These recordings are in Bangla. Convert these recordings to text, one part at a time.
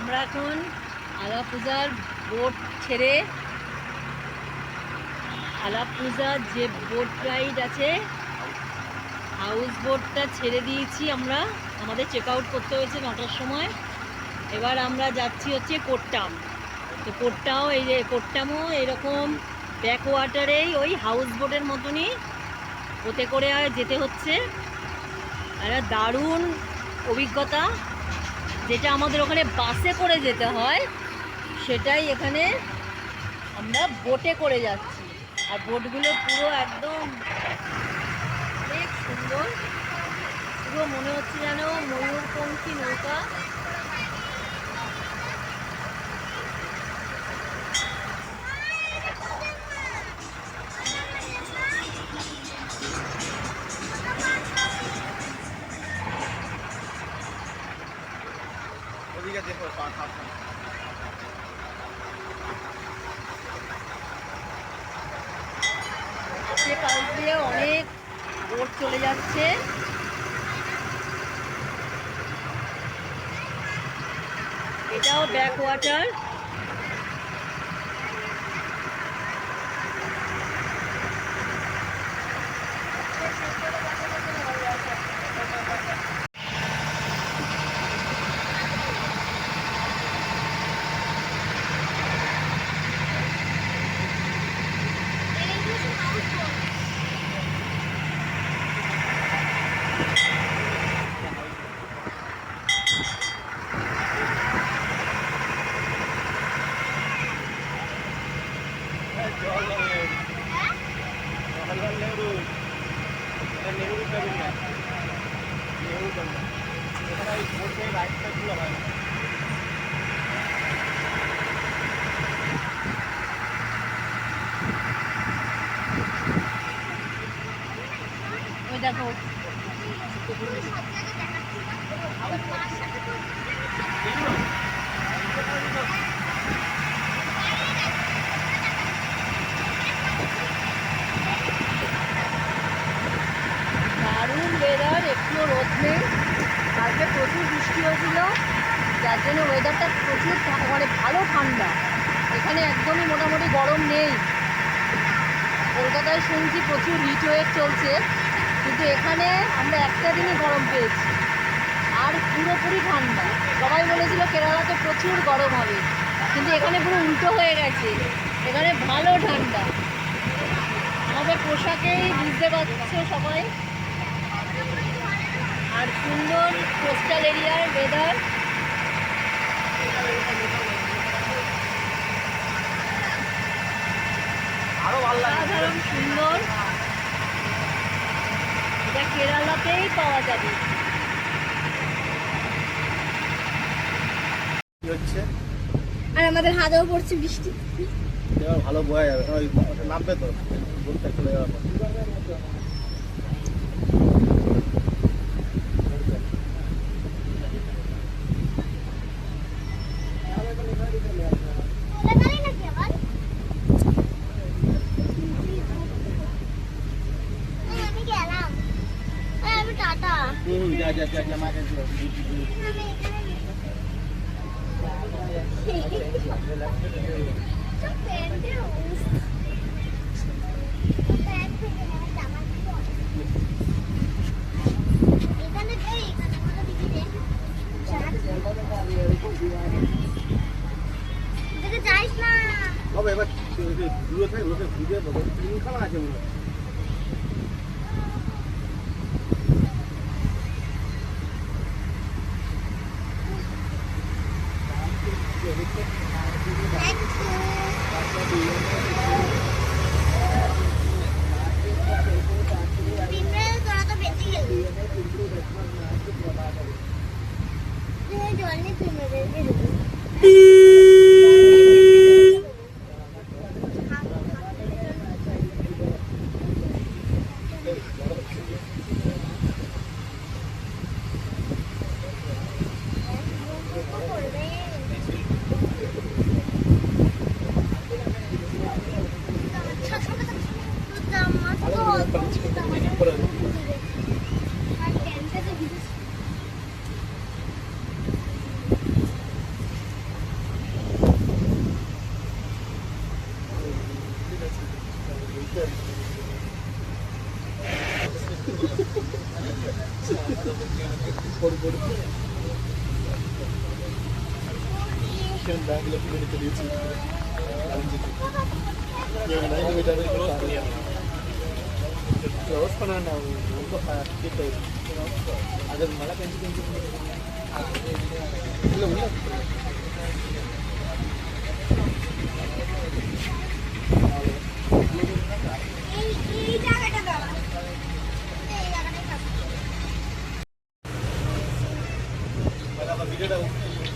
আমরা এখন আলাপুজার বোট ছেড়ে আলাপুজার যে বোট রাইড আছে হাউস বোটটা ছেড়ে দিয়েছি আমরা। আমাদের চেক আউট করতে হয়েছে 9টার সময়। এবার আমরা যাচ্ছি হচ্ছে কোট্টাম। তো কোট্টাও এই যে কোট্টামও এরকম ব্যাক ওয়াটারেই ওই হাউস বোটের মতনই ওতে করে যেতে হচ্ছে। একটা দারুণ অভিজ্ঞতা। যেটা আমাদের ওখানে বাসে করে যেতে হয় সেটাই এখানে আমরা বোটে করে যাচ্ছি। আর বোটগুলো পুরো একদম অনেক সুন্দর, পুরো মনে হচ্ছে যেন ময়ূরপঙ্খী নৌকা। পাশ দিয়ে অনেক বোট চলে যাচ্ছে। এটাও ব্যাক ওয়াটার। ওই দেখো দারুণ ওয়েদার, একটু রোদ নেই। কালকে প্রচুর বৃষ্টি হয়েছিল, যার জন্য ওয়েদারটা প্রচুর মানে ভালো ঠান্ডা। এখানে একদমই মোটামুটি গরম নেই। কলকাতায় শুনছি প্রচুর হিট ওয়েভ চলছে, কিন্তু এখানে আমরা একটা দিনই গরম পেয়েছি আর পুরোপুরি ঠান্ডা। সবাই বলেছিল কেরালাতে প্রচুর গরম হবে, কিন্তু এখানে পুরো উল্টো হয়ে গেছে, এখানে ভালো ঠান্ডা। আমাদের পোশাকেই বুঝতে পারছো সবাই। আর সুন্দর কোস্টাল এরিয়ার ওয়েদার। সাধারণ সুন্দর, এটা কেরালাতেই পাওয়া যাবে। আর আমাদের হাতেও পড়ছে বৃষ্টি। ভালো বোঝা যাবে, নামবে তো চলে যাওয়ার পর। এবার দূরে থাকে লোকে খুঁজে তিনখানা আছে মনে হয়।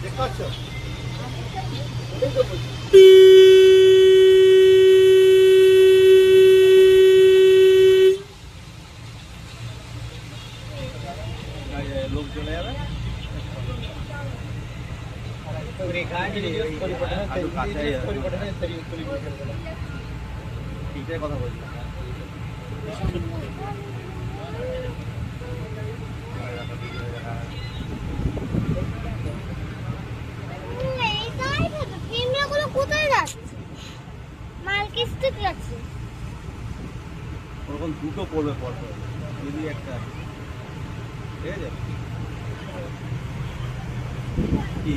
দেখতে পাচ্ছ? লোক চলে যাবে ঠিকঠাক কথা বলছি কোথায় যাচ্ছে? মাল কিস্তি যাচ্ছে। ওরকম দুটো পড়বে পর পর যদি একটা ঠিক আছে কি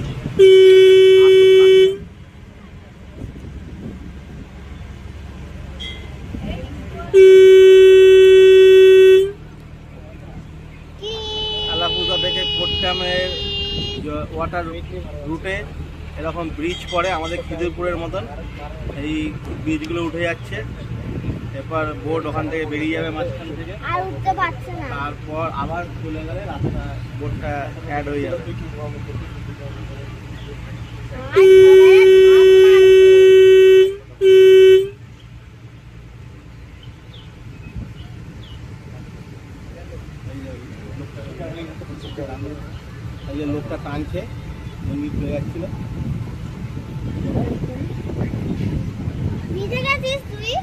আলাপুজা থেকে কোট্টামের ওয়াটার রুটে এরকম ব্রিজ পড়ে আমাদের খিদিরপুরের মতন। এই ব্রিজগুলো উঠে যাচ্ছে, এরপর বোট ওখান থেকে বেরিয়ে যাবে মাঝখান থেকে, আর উঠতে পারছে না। তারপর আবার চলে গেলে রাস্তা বোটটা অ্যাড হয়ে যাবে। এই যে লোকটা টানছে, লুঙ্গি খুলে যাচ্ছিল। ভিজে গেছিস তুই?